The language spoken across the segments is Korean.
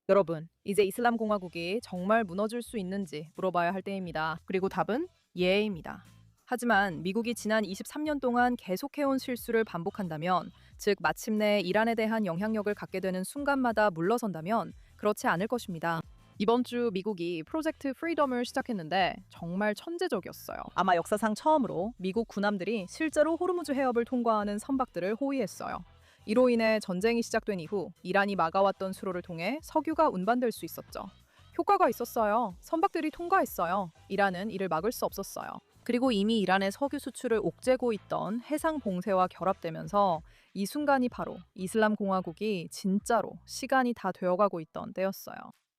여러분, 이제 이슬람 공화국이 정말 무너질 수 있는지 물어봐야 할 때입니다. 그리고 답은 예입니다. 하지만 미국이 지난 23년 동안 계속해온 실수를 반복한다면, 즉 마침내 이란에 대한 영향력을 갖게 되는 순간마다 물러선다면 그렇지 않을 것입니다. 이번 주 미국이 프로젝트 프리덤을 시작했는데 정말 천재적이었어요. 아마 역사상 처음으로 미국 군함들이 실제로 호르무즈 해협을 통과하는 선박들을 호위했어요. 이로 인해 전쟁이 시작된 이후 이란이 막아왔던 수로를 통해 석유가 운반될 수 있었죠. 효과가 있었어요. 선박들이 통과했어요. 이란은 이를 막을 수 없었어요. 그리고 이미 이란의 석유 수출을 옥죄고 있던 해상 봉쇄와 결합되면서 이 순간이 바로 이슬람 공화국이 진짜로 시간이 다 되어가고 있던 때였어요.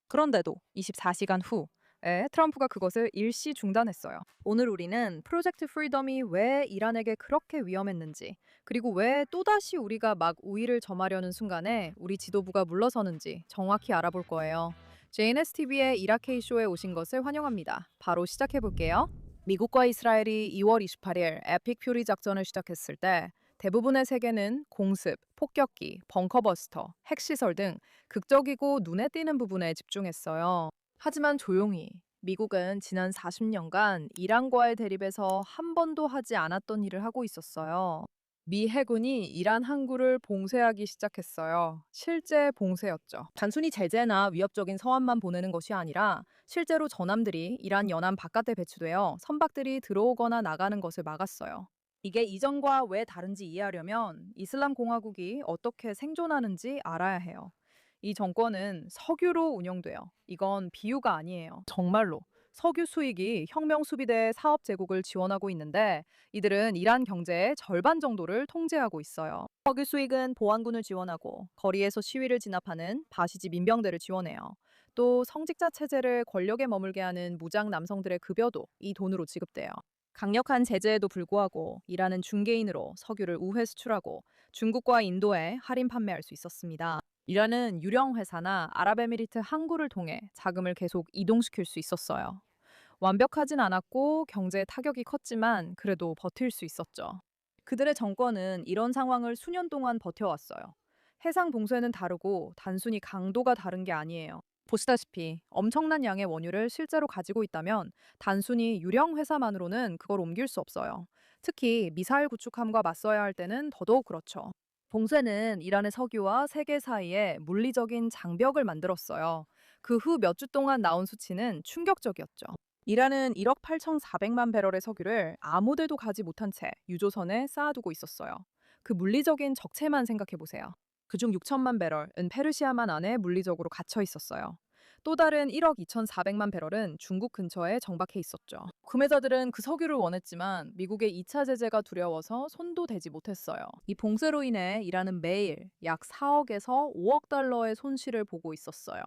그런데도 24시간 후에 트럼프가 그것을 일시 중단했어요. 오늘 우리는 프로젝트 프리덤이 왜 이란에게 그렇게 위험했는지, 그리고 왜 또다시 우리가 막 우위를 점하려는 순간에 우리 지도부가 물러서는지 정확히 알아볼 거예요. JNSTV의 이라크 K쇼에 오신 것을 환영합니다. 바로 시작해볼게요. 미국과 이스라엘이 2월 28일 에픽 퓨리 작전을 시작했을 때 대부분의 세계는 공습, 폭격기, 벙커버스터, 핵시설 등 극적이고 눈에 띄는 부분에 집중했어요. 하지만 조용히 미국은 지난 40년간 이란과의 대립에서 한 번도 하지 않았던 일을 하고 있었어요. 미 해군이 이란 항구를 봉쇄하기 시작했어요. 실제 봉쇄였죠. 단순히 제재나 위협적인 서한만 보내는 것이 아니라 실제로 전함들이 이란 연안 바깥에 배치되어 선박들이 들어오거나 나가는 것을 막았어요. 이게 이전과 왜 다른지 이해하려면 이슬람 공화국이 어떻게 생존하는지 알아야 해요. 이 정권은 석유로 운영돼요. 이건 비유가 아니에요. 정말로. 석유 수익이 혁명 수비대 사업 제국을 지원하고 있는데 이들은 이란 경제의 절반 정도를 통제하고 있어요. 석유 수익은 보안군을 지원하고 거리에서 시위를 진압하는 바시지 민병대를 지원해요. 또 성직자 체제를 권력에 머물게 하는 무장 남성들의 급여도 이 돈으로 지급돼요. 강력한 제재에도 불구하고 이란은 중개인으로 석유를 우회 수출하고 중국과 인도에 할인 판매할 수 있었습니다. 이란은 유령 회사나 아랍에미리트 항구를 통해 자금을 계속 이동시킬 수 있었어요. 완벽하진 않았고 경제에 타격이 컸지만 그래도 버틸 수 있었죠. 그들의 정권은 이런 상황을 수년 동안 버텨왔어요. 해상 봉쇄는 다르고 단순히 강도가 다른 게 아니에요. 보시다시피 엄청난 양의 원유를 실제로 가지고 있다면 단순히 유령 회사만으로는 그걸 옮길 수 없어요. 특히 미사일 구축함과 맞서야 할 때는 더더욱 그렇죠. 봉쇄는 이란의 석유와 세계 사이에 물리적인 장벽을 만들었어요. 그 후 몇 주 동안 나온 수치는 충격적이었죠. 이란은 1억 8,400만 배럴의 석유를 아무데도 가지 못한 채 유조선에 쌓아두고 있었어요. 그 물리적인 적체만 생각해 보세요. 그중 6천만 배럴은 페르시아만 안에 물리적으로 갇혀 있었어요. 또 다른 1억 2,400만 배럴은 중국 근처에 정박해 있었죠. 구매자들은 그 석유를 원했지만 미국의 2차 제재가 두려워서 손도 대지 못했어요. 이 봉쇄로 인해 이란은 매일 약 4억에서 5억 달러의 손실을 보고 있었어요.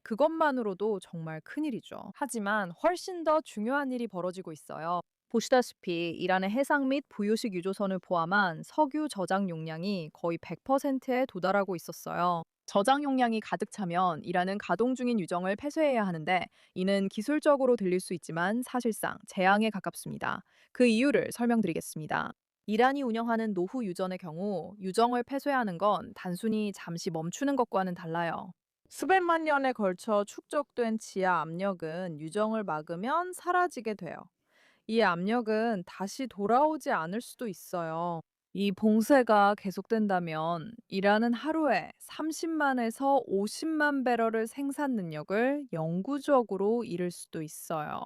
그것만으로도 정말 큰일이죠. 하지만 훨씬 더 중요한 일이 벌어지고 있어요. 보시다시피 이란의 해상 및 부유식 유조선을 포함한 석유 저장 용량이 거의 100%에 도달하고 있었어요. 저장 용량이 가득 차면 이란은 가동 중인 유정을 폐쇄해야 하는데 이는 기술적으로 들릴 수 있지만 사실상 재앙에 가깝습니다. 그 이유를 설명드리겠습니다. 이란이 운영하는 노후 유전의 경우 유정을 폐쇄하는 건 단순히 잠시 멈추는 것과는 달라요. 수백만 년에 걸쳐 축적된 지하 압력은 유정을 막으면 사라지게 돼요. 이 압력은 다시 돌아오지 않을 수도 있어요. 이 봉쇄가 계속된다면 이란은 하루에 30만에서 50만 배럴의 생산 능력을 영구적으로 잃을 수도 있어요.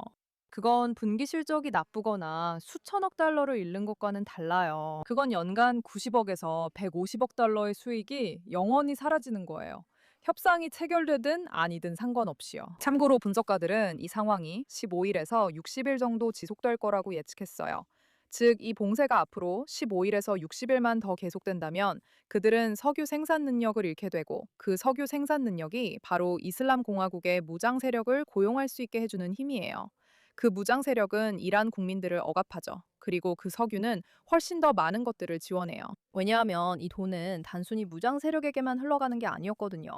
그건 분기 실적이 나쁘거나 수천억 달러를 잃는 것과는 달라요. 그건 연간 90억에서 150억 달러의 수익이 영원히 사라지는 거예요. 협상이 체결되든 아니든 상관없이요. 참고로 분석가들은 이 상황이 15일에서 60일 정도 지속될 거라고 예측했어요. 즉, 이 봉쇄가 앞으로 15일에서 60일만 더 계속된다면 그들은 석유 생산 능력을 잃게 되고 그 석유 생산 능력이 바로 이슬람 공화국의 무장 세력을 고용할 수 있게 해주는 힘이에요. 그 무장 세력은 이란 국민들을 억압하죠. 그리고 그 석유는 훨씬 더 많은 것들을 지원해요. 왜냐하면 이 돈은 단순히 무장 세력에게만 흘러가는 게 아니었거든요.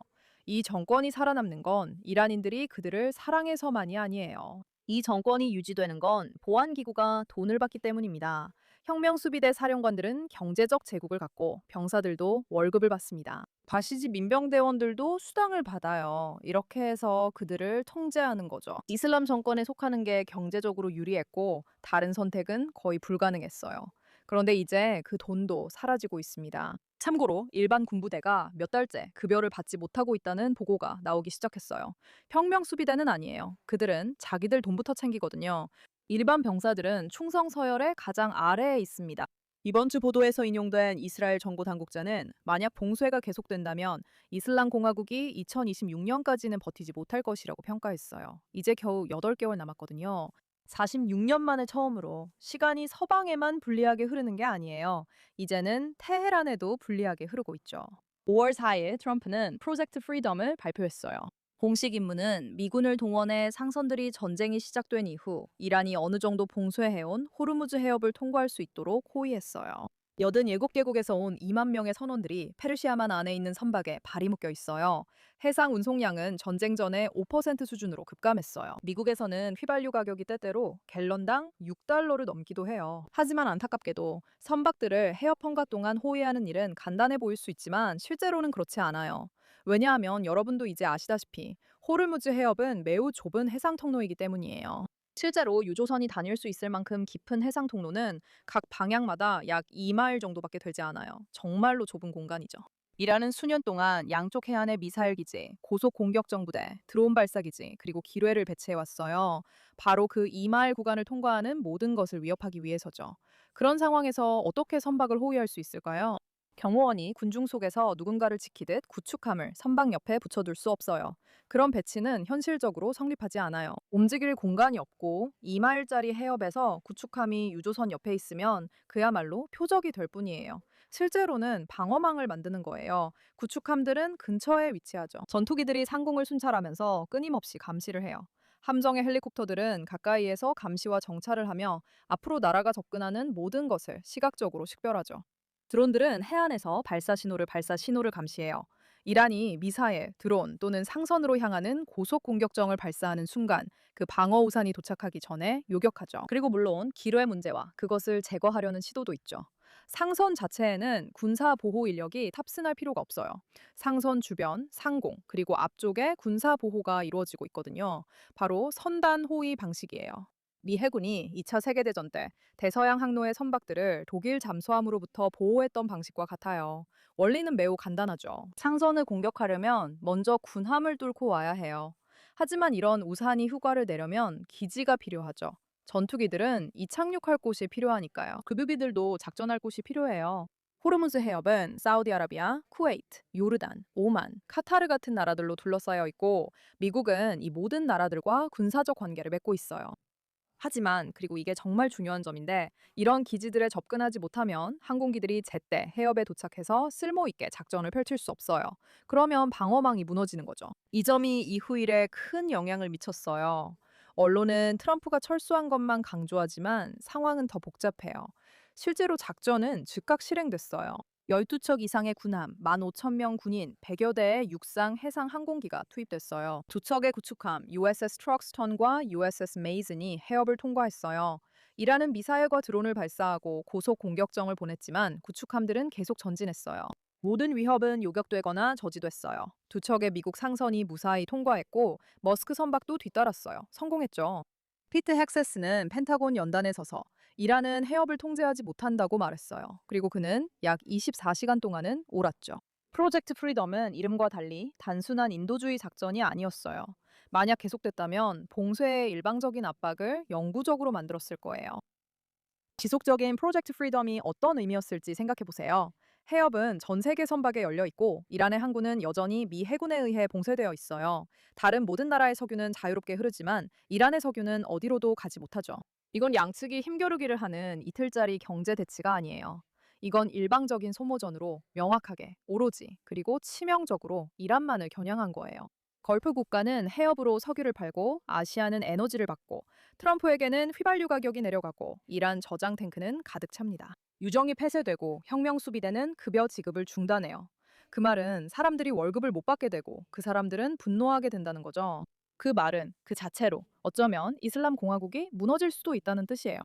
이 정권이 살아남는 건 이란인들이 그들을 사랑해서만이 아니에요. 이 정권이 유지되는 건 보안기구가 돈을 받기 때문입니다. 혁명수비대 사령관들은 경제적 제국을 갖고 병사들도 월급을 받습니다. 바시지 민병대원들도 수당을 받아요. 이렇게 해서 그들을 통제하는 거죠. 이슬람 정권에 속하는 게 경제적으로 유리했고 다른 선택은 거의 불가능했어요. 그런데 이제 그 돈도 사라지고 있습니다. 참고로 일반 군부대가 몇 달째 급여를 받지 못하고 있다는 보고가 나오기 시작했어요. 혁명수비대는 아니에요. 그들은 자기들 돈부터 챙기거든요. 일반 병사들은 충성 서열의 가장 아래에 있습니다. 이번 주 보도에서 인용된 이스라엘 정보 당국자는 만약 봉쇄가 계속된다면 이슬람 공화국이 2026년까지는 버티지 못할 것이라고 평가했어요. 이제 겨우 8개월 남았거든요. 46년 만에 처음으로 시간이 서방에만 불리하게 흐르는 게 아니에요. 이제는 테헤란에도 불리하게 흐르고 있죠. 5월 4일 트럼프는 프로젝트 프리덤을 발표했어요. 공식 임무는 미군을 동원해 상선들이 전쟁이 시작된 이후 이란이 어느 정도 봉쇄해온 호르무즈 해협을 통과할 수 있도록 호위했어요. 87개국에서 온 2만 명의 선원들이 페르시아만 안에 있는 선박에 발이 묶여 있어요. 해상 운송량은 전쟁 전에 5% 수준으로 급감했어요. 미국에서는 휘발유 가격이 때때로 갤런당 6달러를 넘기도 해요. 하지만 안타깝게도 선박들을 해협 허가 동안 호위하는 일은 간단해 보일 수 있지만 실제로는 그렇지 않아요. 왜냐하면 여러분도 이제 아시다시피 호르무즈 해협은 매우 좁은 해상 통로이기 때문이에요. 실제로 유조선이 다닐 수 있을 만큼 깊은 해상 통로는 각 방향마다 약 2마일 정도밖에 되지 않아요. 정말로 좁은 공간이죠. 이라는 수년 동안 양쪽 해안에 미사일 기지, 고속 공격정 부대, 드론 발사 기지, 그리고 기뢰를 배치해 왔어요. 바로 그 2마일 구간을 통과하는 모든 것을 위협하기 위해서죠. 그런 상황에서 어떻게 선박을 호위할 수 있을까요? 경호원이 군중 속에서 누군가를 지키듯 구축함을 선박 옆에 붙여둘 수 없어요. 그런 배치는 현실적으로 성립하지 않아요. 움직일 공간이 없고 2마일짜리 해협에서 구축함이 유조선 옆에 있으면 그야말로 표적이 될 뿐이에요. 실제로는 방어망을 만드는 거예요. 구축함들은 근처에 위치하죠. 전투기들이 상공을 순찰하면서 끊임없이 감시를 해요. 함정의 헬리콥터들은 가까이에서 감시와 정찰을 하며 앞으로 나라가 접근하는 모든 것을 시각적으로 식별하죠. 드론들은 해안에서 발사 신호를 감시해요. 이란이 미사일, 드론 또는 상선으로 향하는 고속 공격정을 발사하는 순간 그 방어 우산이 도착하기 전에 요격하죠. 그리고 물론 기뢰 문제와 그것을 제거하려는 시도도 있죠. 상선 자체에는 군사 보호 인력이 탑승할 필요가 없어요. 상선 주변, 상공, 그리고 앞쪽에 군사 보호가 이루어지고 있거든요. 바로 선단 호위 방식이에요. 미 해군이 2차 세계대전 때 대서양 항로의 선박들을 독일 잠수함으로부터 보호했던 방식과 같아요. 원리는 매우 간단하죠. 상선을 공격하려면 먼저 군함을 뚫고 와야 해요. 하지만 이런 우산이 휴가를 내려면 기지가 필요하죠. 전투기들은 이착륙할 곳이 필요하니까요. 급유비들도 작전할 곳이 필요해요. 호르무즈 해협은 사우디아라비아, 쿠웨이트, 요르단, 오만, 카타르 같은 나라들로 둘러싸여 있고 미국은 이 모든 나라들과 군사적 관계를 맺고 있어요. 하지만 그리고 이게 정말 중요한 점인데 이런 기지들에 접근하지 못하면 항공기들이 제때 해협에 도착해서 쓸모 있게 작전을 펼칠 수 없어요. 그러면 방어망이 무너지는 거죠. 이 점이 이후 일에 큰 영향을 미쳤어요. 언론은 트럼프가 철수한 것만 강조하지만 상황은 더 복잡해요. 실제로 작전은 즉각 실행됐어요. 12척 이상의 군함, 15,000명 군인, 100여 대의 육상, 해상 항공기가 투입됐어요. 두 척의 구축함, USS 트럭스턴과 USS 메이즌이 해협을 통과했어요. 이라는 미사일과 드론을 발사하고 고속 공격정을 보냈지만 구축함들은 계속 전진했어요. 모든 위협은 요격되거나 저지됐어요. 두 척의 미국 상선이 무사히 통과했고 머스크 선박도 뒤따랐어요. 성공했죠. 피트 헥세스는 펜타곤 연단에 서서 이란은 해협을 통제하지 못한다고 말했어요. 그리고 그는 약 24시간 동안은 옳았죠. 프로젝트 프리덤은 이름과 달리 단순한 인도주의 작전이 아니었어요. 만약 계속됐다면 봉쇄의 일방적인 압박을 영구적으로 만들었을 거예요. 지속적인 프로젝트 프리덤이 어떤 의미였을지 생각해 보세요. 해협은 전 세계 선박에 열려 있고 이란의 항구는 여전히 미 해군에 의해 봉쇄되어 있어요. 다른 모든 나라의 석유는 자유롭게 흐르지만 이란의 석유는 어디로도 가지 못하죠. 이건 양측이 힘겨루기를 하는 이틀짜리 경제 대치가 아니에요. 이건 일방적인 소모전으로 명확하게, 오로지, 그리고 치명적으로 이란만을 겨냥한 거예요. 걸프 국가는 해협으로 석유를 팔고 아시아는 에너지를 받고 트럼프에게는 휘발유 가격이 내려가고 이란 저장 탱크는 가득 찹니다. 유정이 폐쇄되고 혁명 수비대는 급여 지급을 중단해요. 그 말은 사람들이 월급을 못 받게 되고 그 사람들은 분노하게 된다는 거죠. 그 말은 그 자체로 어쩌면 이슬람 공화국이 무너질 수도 있다는 뜻이에요.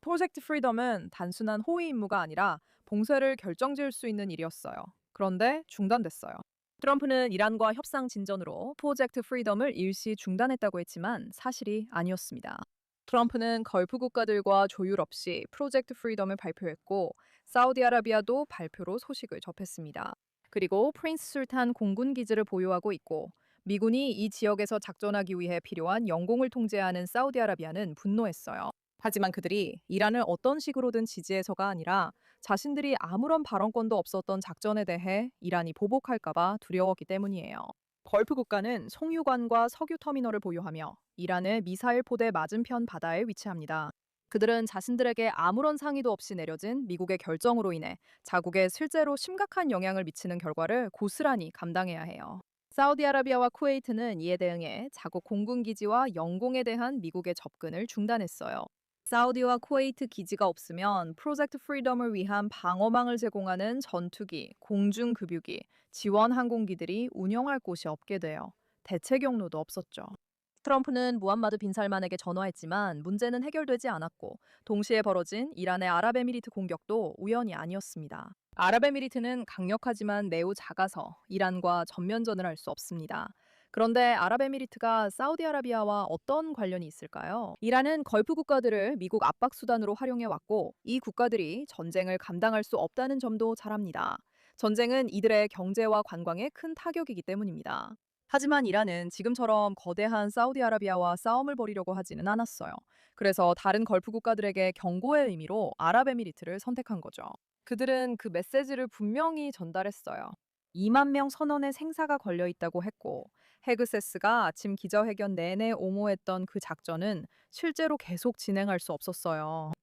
프로젝트 프리덤은 단순한 호위 임무가 아니라 봉쇄를 결정지을 수 있는 일이었어요. 그런데 중단됐어요. 트럼프는 이란과 협상 진전으로 프로젝트 프리덤을 일시 중단했다고 했지만 사실이 아니었습니다. 트럼프는 걸프 국가들과 조율 없이 프로젝트 프리덤을 발표했고 사우디아라비아도 발표로 소식을 접했습니다. 그리고 프린스 술탄 공군 기지를 보유하고 있고 미군이 이 지역에서 작전하기 위해 필요한 영공을 통제하는 사우디아라비아는 분노했어요. 하지만 그들이 이란을 어떤 식으로든 지지해서가 아니라 자신들이 아무런 발언권도 없었던 작전에 대해 이란이 보복할까봐 두려웠기 때문이에요. 걸프 국가는 송유관과 석유 터미널을 보유하며 이란의 미사일 포대 맞은편 바다에 위치합니다. 그들은 자신들에게 아무런 상의도 없이 내려진 미국의 결정으로 인해 자국에 실제로 심각한 영향을 미치는 결과를 고스란히 감당해야 해요. 사우디아라비아와 쿠웨이트는 이에 대응해 자국 공군기지와 영공에 대한 미국의 접근을 중단했어요. 사우디와 쿠웨이트 기지가 없으면 프로젝트 프리덤을 위한 방어망을 제공하는 전투기, 공중급유기, 지원 항공기들이 운영할 곳이 없게 돼요. 대체 경로도 없었죠. 트럼프는 무함마드 빈 살만에게 전화했지만 문제는 해결되지 않았고 동시에 벌어진 이란의 아랍에미리트 공격도 우연이 아니었습니다. 아랍에미리트는 강력하지만 매우 작아서 이란과 전면전을 할 수 없습니다. 그런데 아랍에미리트가 사우디아라비아와 어떤 관련이 있을까요? 이란은 걸프 국가들을 미국 압박 수단으로 활용해 왔고 이 국가들이 전쟁을 감당할 수 없다는 점도 잘 압니다. 전쟁은 이들의 경제와 관광에 큰 타격이기 때문입니다. 하지만 이란은 지금처럼 거대한 사우디아라비아와 싸움을 벌이려고 하지는 않았어요. 그래서 다른 걸프 국가들에게 경고의 의미로 아랍에미리트를 선택한 거죠. 그들은 그 메시지를 분명히 전달했어요. 2만 명 선원의 생사가 걸려 있다고 했고 헤그세스가 아침 기자회견 내내 옹호했던 그 작전은 실제로 계속 진행할 수 없었어요.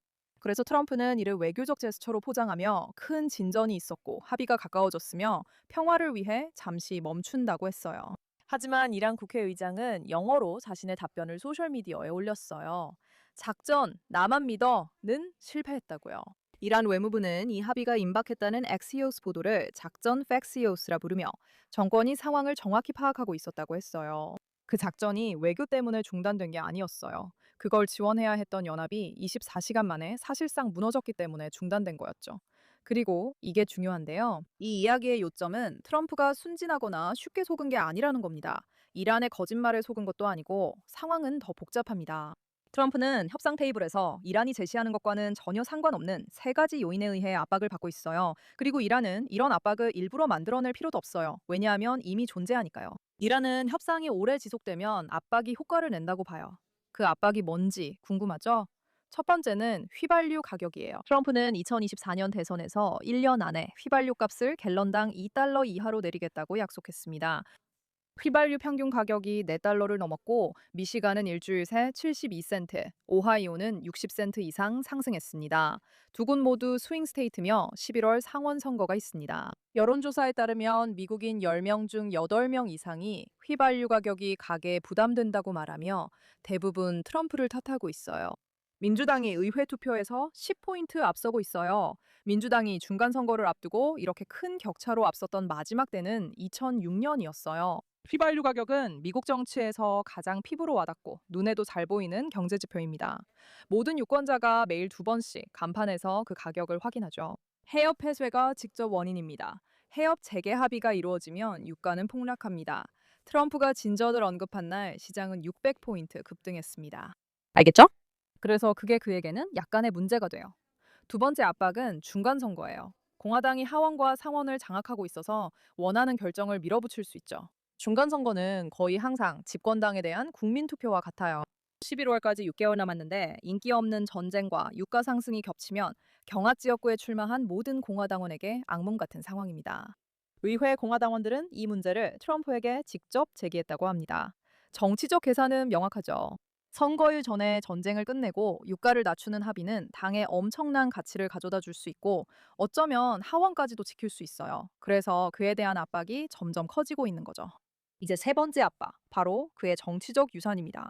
그래서 트럼프는 이를 외교적 제스처로 포장하며 큰 진전이 있었고 합의가 가까워졌으며 평화를 위해 잠시 멈춘다고 했어요. 하지만 이란 국회의장은 영어로 자신의 답변을 소셜미디어에 올렸어요. 작전, 나만 믿어는 실패했다고요. 이란 외무부는 이 합의가 임박했다는 엑시오스 보도를 작전 팩시오스라 부르며 정권이 상황을 정확히 파악하고 있었다고 했어요. 그 작전이 외교 때문에 중단된 게 아니었어요. 그걸 지원해야 했던 연합이 24시간 만에 사실상 무너졌기 때문에 중단된 거였죠. 그리고 이게 중요한데요. 이 이야기의 요점은 트럼프가 순진하거나 쉽게 속은 게 아니라는 겁니다. 이란의 거짓말에 속은 것도 아니고 상황은 더 복잡합니다. 트럼프는 협상 테이블에서 이란이 제시하는 것과는 전혀 상관없는 세 가지 요인에 의해 압박을 받고 있어요. 그리고 이란은 이런 압박을 일부러 만들어낼 필요도 없어요. 왜냐하면 이미 존재하니까요. 이란은 협상이 오래 지속되면 압박이 효과를 낸다고 봐요. 그 압박이 뭔지 궁금하죠? 첫 번째는 휘발유 가격이에요. 트럼프는 2024년 대선에서 1년 안에 휘발유 값을 갤런당 2달러 이하로 내리겠다고 약속했습니다. 휘발유 평균 가격이 4달러를 넘었고 미시간은 일주일 새 72센트, 오하이오는 60센트 이상 상승했습니다. 두 곳 모두 스윙 스테이트며 11월 상원 선거가 있습니다. 여론조사에 따르면 미국인 10명 중 8명 이상이 휘발유 가격이 가계에 부담된다고 말하며 대부분 트럼프를 탓하고 있어요. 민주당이 의회 투표에서 10포인트 앞서고 있어요. 민주당이 중간 선거를 앞두고 이렇게 큰 격차로 앞섰던 마지막 때는 2006년이었어요. 휘발유 가격은 미국 정치에서 가장 피부로 와닿고 눈에도 잘 보이는 경제 지표입니다. 모든 유권자가 매일 2번씩 간판에서 그 가격을 확인하죠. 해협 폐쇄가 직접 원인입니다. 해협 재개 합의가 이루어지면 유가는 폭락합니다. 트럼프가 진전을 언급한 날 시장은 600포인트 급등했습니다. 알겠죠? 그래서 그게 그에게는 약간의 문제가 돼요. 두 번째 압박은 중간 선거예요. 공화당이 하원과 상원을 장악하고 있어서 원하는 결정을 밀어붙일 수 있죠. 중간 선거는 거의 항상 집권당에 대한 국민 투표와 같아요. 11월까지 6개월 남았는데 인기 없는 전쟁과 유가 상승이 겹치면 경합 지역구에 출마한 모든 공화당원에게 악몽 같은 상황입니다. 의회 공화당원들은 이 문제를 트럼프에게 직접 제기했다고 합니다. 정치적 계산은 명확하죠. 선거일 전에 전쟁을 끝내고 유가를 낮추는 합의는 당에 엄청난 가치를 가져다 줄 수 있고 어쩌면 하원까지도 지킬 수 있어요. 그래서 그에 대한 압박이 점점 커지고 있는 거죠. 이제 세 번째 압박, 바로 그의 정치적 유산입니다.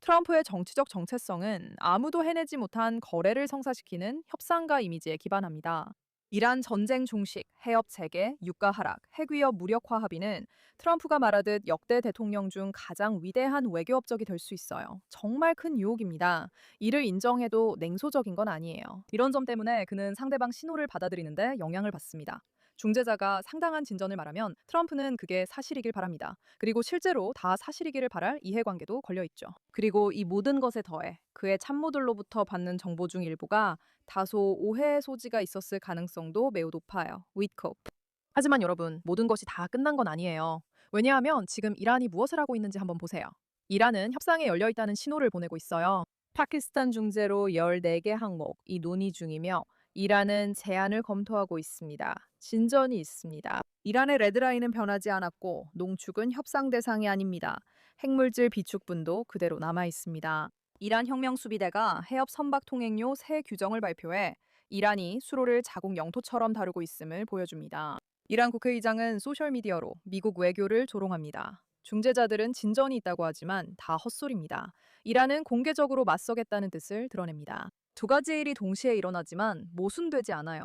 트럼프의 정치적 정체성은 아무도 해내지 못한 거래를 성사시키는 협상가 이미지에 기반합니다. 이란 전쟁 종식, 해협 재개, 유가 하락, 핵위협 무력화 합의는 트럼프가 말하듯 역대 대통령 중 가장 위대한 외교 업적이 될 수 있어요. 정말 큰 유혹입니다. 이를 인정해도 냉소적인 건 아니에요. 이런 점 때문에 그는 상대방 신호를 받아들이는데 영향을 받습니다. 중재자가 상당한 진전을 말하면 트럼프는 그게 사실이길 바랍니다. 그리고 실제로 다 사실이기를 바랄 이해관계도 걸려 있죠. 그리고 이 모든 것에 더해 그의 참모들로부터 받는 정보 중 일부가 다소 오해의 소지가 있었을 가능성도 매우 높아요. 위트코프. 하지만 여러분, 모든 것이 다 끝난 건 아니에요. 왜냐하면 지금 이란이 무엇을 하고 있는지 한번 보세요. 이란은 협상에 열려 있다는 신호를 보내고 있어요. 파키스탄 중재로 14개 항목이 논의 중이며 이란은 제안을 검토하고 있습니다. 진전이 있습니다. 이란의 레드라인은 변하지 않았고 농축은 협상 대상이 아닙니다. 핵물질 비축분도 그대로 남아 있습니다. 이란 혁명수비대가 해협 선박 통행료 새 규정을 발표해 이란이 수로를 자국 영토처럼 다루고 있음을 보여줍니다. 이란 국회의장은 소셜미디어로 미국 외교를 조롱합니다. 중재자들은 진전이 있다고 하지만 다 헛소리입니다. 이란은 공개적으로 맞서겠다는 뜻을 드러냅니다. 두 가지 일이 동시에 일어나지만 모순되지 않아요.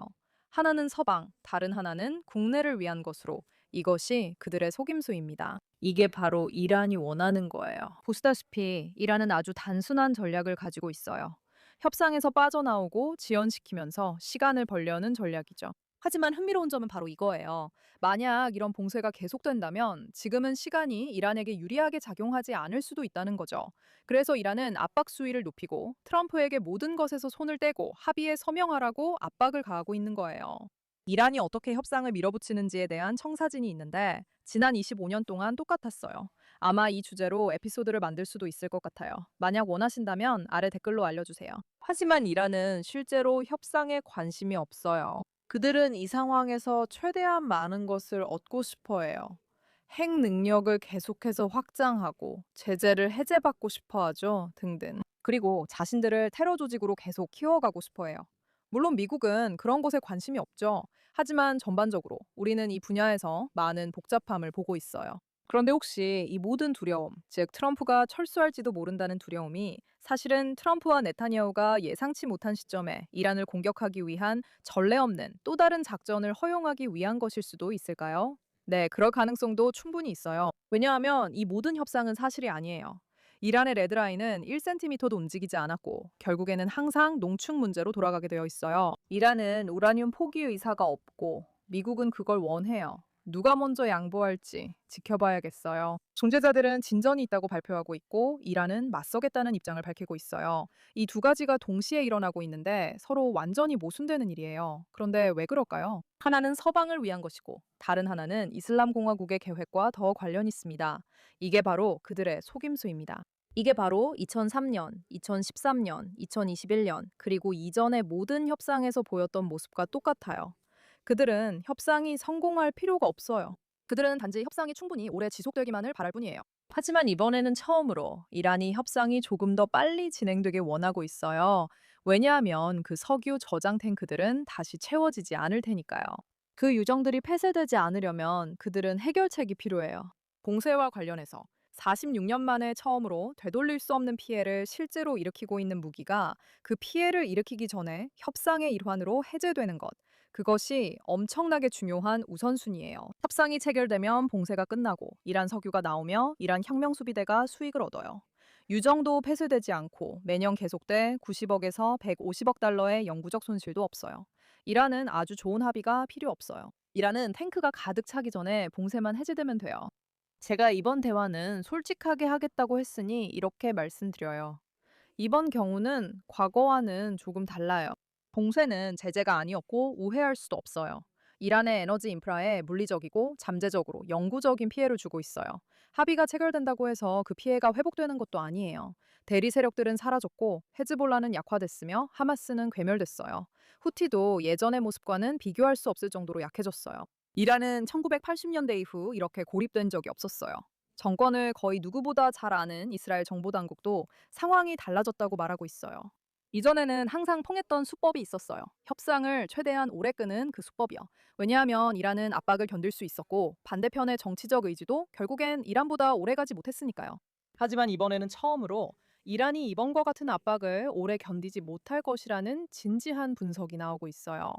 하나는 서방, 다른 하나는 국내를 위한 것으로 이것이 그들의 속임수입니다. 이게 바로 이란이 원하는 거예요. 보시다시피 이란은 아주 단순한 전략을 가지고 있어요. 협상에서 빠져나오고 지연시키면서 시간을 벌려는 전략이죠. 하지만 흥미로운 점은 바로 이거예요. 만약 이런 봉쇄가 계속된다면 지금은 시간이 이란에게 유리하게 작용하지 않을 수도 있다는 거죠. 그래서 이란은 압박 수위를 높이고 트럼프에게 모든 것에서 손을 떼고 합의에 서명하라고 압박을 가하고 있는 거예요. 이란이 어떻게 협상을 밀어붙이는지에 대한 청사진이 있는데 지난 25년 동안 똑같았어요. 아마 이 주제로 에피소드를 만들 수도 있을 것 같아요. 만약 원하신다면 아래 댓글로 알려주세요. 하지만 이란은 실제로 협상에 관심이 없어요. 그들은 이 상황에서 최대한 많은 것을 얻고 싶어 해요. 핵 능력을 계속해서 확장하고 제재를 해제받고 싶어 하죠. 등등. 그리고 자신들을 테러 조직으로 계속 키워가고 싶어 해요. 물론 미국은 그런 것에 관심이 없죠. 하지만 전반적으로 우리는 이 분야에서 많은 복잡함을 보고 있어요. 그런데 혹시 이 모든 두려움, 즉 트럼프가 철수할지도 모른다는 두려움이 사실은 트럼프와 네타냐후가 예상치 못한 시점에 이란을 공격하기 위한 전례 없는 또 다른 작전을 허용하기 위한 것일 수도 있을까요? 네, 그럴 가능성도 충분히 있어요. 왜냐하면 이 모든 협상은 사실이 아니에요. 이란의 레드라인은 1cm도 움직이지 않았고 결국에는 항상 농축 문제로 돌아가게 되어 있어요. 이란은 우라늄 포기 의사가 없고 미국은 그걸 원해요. 누가 먼저 양보할지 지켜봐야겠어요. 중재자들은 진전이 있다고 발표하고 있고 이란은 맞서겠다는 입장을 밝히고 있어요. 이 두 가지가 동시에 일어나고 있는데 서로 완전히 모순되는 일이에요. 그런데 왜 그럴까요? 하나는 서방을 위한 것이고 다른 하나는 이슬람 공화국의 계획과 더 관련 있습니다. 이게 바로 그들의 속임수입니다. 이게 바로 2003년, 2013년, 2021년, 그리고 이전의 모든 협상에서 보였던 모습과 똑같아요. 그들은 협상이 성공할 필요가 없어요. 그들은 단지 협상이 충분히 오래 지속되기만을 바랄 뿐이에요. 하지만 이번에는 처음으로 이란이 협상이 조금 더 빨리 진행되길 원하고 있어요. 왜냐하면 그 석유 저장 탱크들은 다시 채워지지 않을 테니까요. 그 유정들이 폐쇄되지 않으려면 그들은 해결책이 필요해요. 봉쇄와 관련해서 46년 만에 처음으로 되돌릴 수 없는 피해를 실제로 일으키고 있는 무기가 그 피해를 일으키기 전에 협상의 일환으로 해제되는 것. 그것이 엄청나게 중요한 우선순위예요. 협상이 체결되면 봉쇄가 끝나고 이란 석유가 나오며 이란 혁명수비대가 수익을 얻어요. 유정도 폐쇄되지 않고 매년 계속돼 90억에서 150억 달러의 영구적 손실도 없어요. 이란은 아주 좋은 합의가 필요 없어요. 이란은 탱크가 가득 차기 전에 봉쇄만 해제되면 돼요. 제가 이번 대화는 솔직하게 하겠다고 했으니 이렇게 말씀드려요. 이번 경우는 과거와는 조금 달라요. 봉쇄는 제재가 아니었고 우회할 수도 없어요. 이란의 에너지 인프라에 물리적이고 잠재적으로 영구적인 피해를 주고 있어요. 합의가 체결된다고 해서 그 피해가 회복되는 것도 아니에요. 대리 세력들은 사라졌고 헤즈볼라는 약화됐으며 하마스는 괴멸됐어요. 후티도 예전의 모습과는 비교할 수 없을 정도로 약해졌어요. 이란은 1980년대 이후 이렇게 고립된 적이 없었어요. 정권을 거의 누구보다 잘 아는 이스라엘 정보당국도 상황이 달라졌다고 말하고 있어요. 이전에는 항상 통했던 수법이 있었어요. 협상을 최대한 오래 끄는 그 수법이요. 왜냐하면 이란은 압박을 견딜 수 있었고 반대편의 정치적 의지도 결국엔 이란보다 오래가지 못했으니까요. 하지만 이번에는 처음으로 이란이 이번과 같은 압박을 오래 견디지 못할 것이라는 진지한 분석이 나오고 있어요.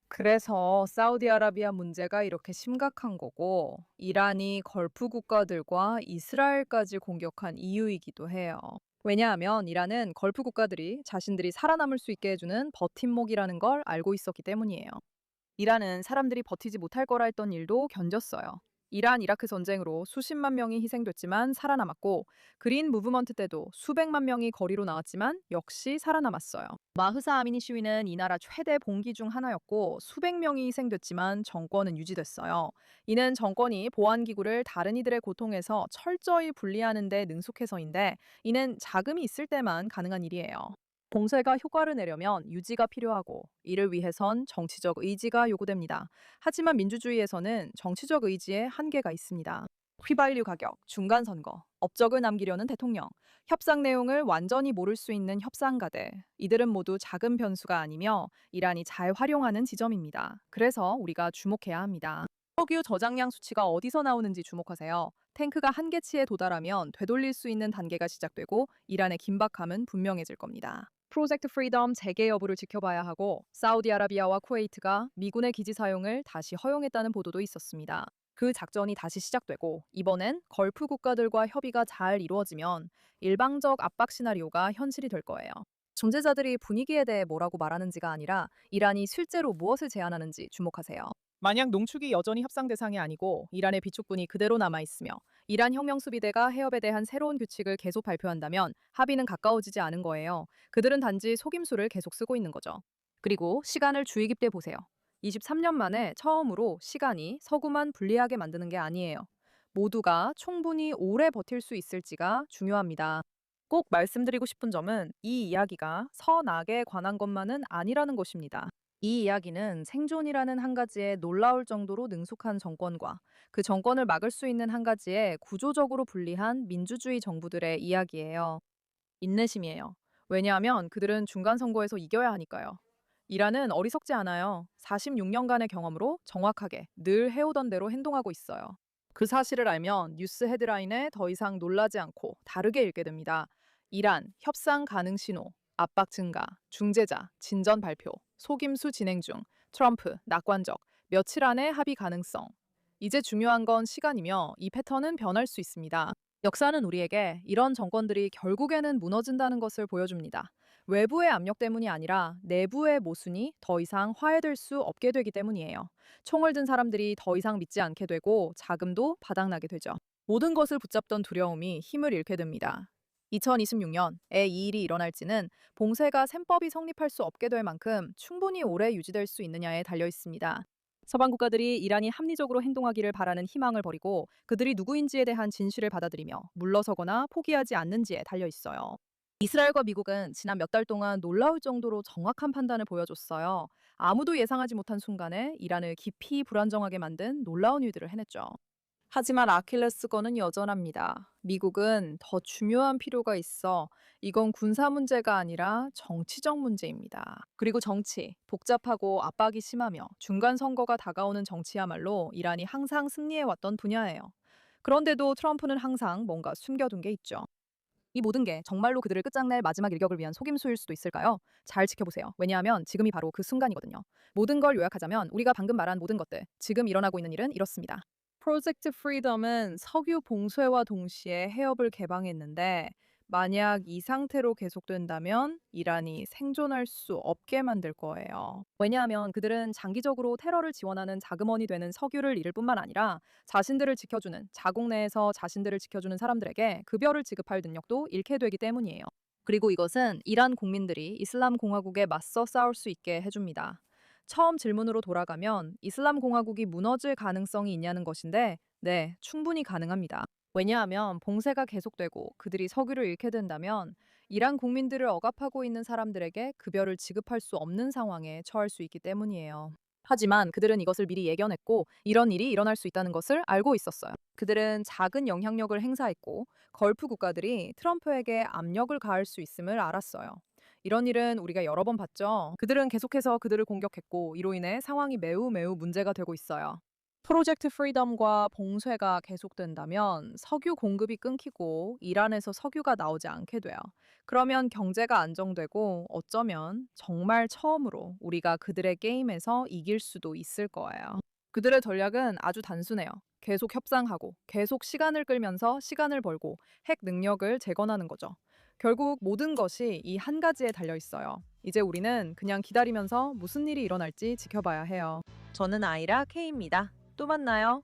그래서 사우디아라비아 문제가 이렇게 심각한 거고, 이란이 걸프 국가들과 이스라엘까지 공격한 이유이기도 해요. 왜냐하면 이란은 걸프 국가들이 자신들이 살아남을 수 있게 해주는 버팀목이라는 걸 알고 있었기 때문이에요. 이란은 사람들이 버티지 못할 거라 했던 일도 견뎠어요. 이란 이라크 전쟁으로 수십만 명이 희생됐지만 살아남았고, 그린 무브먼트 때도 수백만 명이 거리로 나왔지만 역시 살아남았어요. 마흐사 아미니 시위는 이 나라 최대 봉기 중 하나였고, 수백 명이 희생됐지만 정권은 유지됐어요. 이는 정권이 보안기구를 다른 이들의 고통에서 철저히 분리하는 데 능숙해서인데, 이는 자금이 있을 때만 가능한 일이에요. 봉쇄가 효과를 내려면 유지가 필요하고, 이를 위해선 정치적 의지가 요구됩니다. 하지만 민주주의에서는 정치적 의지에 한계가 있습니다. 휘발유 가격, 중간 선거, 업적을 남기려는 대통령, 협상 내용을 완전히 모를 수 있는 협상가들, 이들은 모두 작은 변수가 아니며 이란이 잘 활용하는 지점입니다. 그래서 우리가 주목해야 합니다. 석유 저장량 수치가 어디서 나오는지 주목하세요. 탱크가 한계치에 도달하면 되돌릴 수 있는 단계가 시작되고 이란의 긴박함은 분명해질 겁니다. 프로젝트 프리덤 재개 여부를 지켜봐야 하고, 사우디아라비아와 쿠웨이트가 미군의 기지 사용을 다시 허용했다는 보도도 있었습니다. 그 작전이 다시 시작되고, 이번엔 걸프 국가들과 협의가 잘 이루어지면 일방적 압박 시나리오가 현실이 될 거예요. 중재자들이 분위기에 대해 뭐라고 말하는지가 아니라 이란이 실제로 무엇을 제안하는지 주목하세요. 만약 농축이 여전히 협상 대상이 아니고 이란의 비축분이 그대로 남아있으며 이란 혁명수비대가 해협에 대한 새로운 규칙을 계속 발표한다면 합의는 가까워지지 않은 거예요. 그들은 단지 속임수를 계속 쓰고 있는 거죠. 그리고 시간을 주의 깊게 보세요. 23년 만에 처음으로 시간이 서구만 불리하게 만드는 게 아니에요. 모두가 충분히 오래 버틸 수 있을지가 중요합니다. 꼭 말씀드리고 싶은 점은 이 이야기가 선악에 관한 것만은 아니라는 것입니다. 이 이야기는 생존이라는 한 가지에 놀라울 정도로 능숙한 정권과 그 정권을 막을 수 있는 한 가지에 구조적으로 불리한 민주주의 정부들의 이야기예요. 인내심이에요. 왜냐하면 그들은 중간 선거에서 이겨야 하니까요. 이란은 어리석지 않아요. 46년간의 경험으로 정확하게 늘 해오던 대로 행동하고 있어요. 그 사실을 알면 뉴스 헤드라인에 더 이상 놀라지 않고 다르게 읽게 됩니다. 이란, 협상 가능 신호, 압박 증가, 중재자, 진전 발표, 속임수 진행 중, 트럼프, 낙관적, 며칠 안에 합의 가능성. 이제 중요한 건 시간이며 이 패턴은 변할 수 있습니다. 역사는 우리에게 이런 정권들이 결국에는 무너진다는 것을 보여줍니다. 외부의 압력 때문이 아니라 내부의 모순이 더 이상 화해될 수 없게 되기 때문이에요. 총을 든 사람들이 더 이상 믿지 않게 되고 자금도 바닥나게 되죠. 모든 것을 붙잡던 두려움이 힘을 잃게 됩니다. 2026년에 이 일이 일어날지는 봉쇄가 셈법이 성립할 수 없게 될 만큼 충분히 오래 유지될 수 있느냐에 달려 있습니다. 서방 국가들이 이란이 합리적으로 행동하기를 바라는 희망을 버리고 그들이 누구인지에 대한 진실을 받아들이며 물러서거나 포기하지 않는지에 달려 있어요. 이스라엘과 미국은 지난 몇 달 동안 놀라울 정도로 정확한 판단을 보여줬어요. 아무도 예상하지 못한 순간에 이란을 깊이 불안정하게 만든 놀라운 일들을 해냈죠. 하지만 아킬레스건은 여전합니다. 미국은 더 중요한 필요가 있어. 이건 군사 문제가 아니라 정치적 문제입니다. 그리고 정치, 복잡하고 압박이 심하며 중간 선거가 다가오는 정치야말로 이란이 항상 승리해왔던 분야예요. 그런데도 트럼프는 항상 뭔가 숨겨둔 게 있죠. 이 모든 게 정말로 그들을 끝장낼 마지막 일격을 위한 속임수일 수도 있을까요? 잘 지켜보세요. 왜냐하면 지금이 바로 그 순간이거든요. 모든 걸 요약하자면 우리가 방금 말한 모든 것들, 지금 일어나고 있는 일은 이렇습니다. 프로젝트 프리덤은 석유 봉쇄와 동시에 해협을 개방했는데 만약 이 상태로 계속된다면 이란이 생존할 수 없게 만들 거예요. 왜냐하면 그들은 장기적으로 테러를 지원하는 자금원이 되는 석유를 잃을 뿐만 아니라 자신들을 지켜주는 자국 내에서 자신들을 지켜주는 사람들에게 급여를 지급할 능력도 잃게 되기 때문이에요. 그리고 이것은 이란 국민들이 이슬람 공화국에 맞서 싸울 수 있게 해줍니다. 처음 질문으로 돌아가면 이슬람 공화국이 무너질 가능성이 있냐는 것인데, 네, 충분히 가능합니다. 왜냐하면 봉쇄가 계속되고 그들이 석유를 잃게 된다면 이란 국민들을 억압하고 있는 사람들에게 급여를 지급할 수 없는 상황에 처할 수 있기 때문이에요. 하지만 그들은 이것을 미리 예견했고 이런 일이 일어날 수 있다는 것을 알고 있었어요. 그들은 작은 영향력을 행사했고 걸프 국가들이 트럼프에게 압력을 가할 수 있음을 알았어요. 이런 일은 우리가 여러 번 봤죠. 그들은 계속해서 그들을 공격했고 이로 인해 상황이 매우 문제가 되고 있어요. 프로젝트 프리덤과 봉쇄가 계속된다면 석유 공급이 끊기고 이란에서 석유가 나오지 않게 돼요. 그러면 경제가 안정되고 어쩌면 정말 처음으로 우리가 그들의 게임에서 이길 수도 있을 거예요. 그들의 전략은 아주 단순해요. 계속 협상하고 계속 시간을 끌면서 시간을 벌고 핵 능력을 재건하는 거죠. 결국 모든 것이 이 한 가지에 달려 있어요. 이제 우리는 그냥 기다리면서 무슨 일이 일어날지 지켜봐야 해요. 저는 아이라 K입니다. 또 만나요.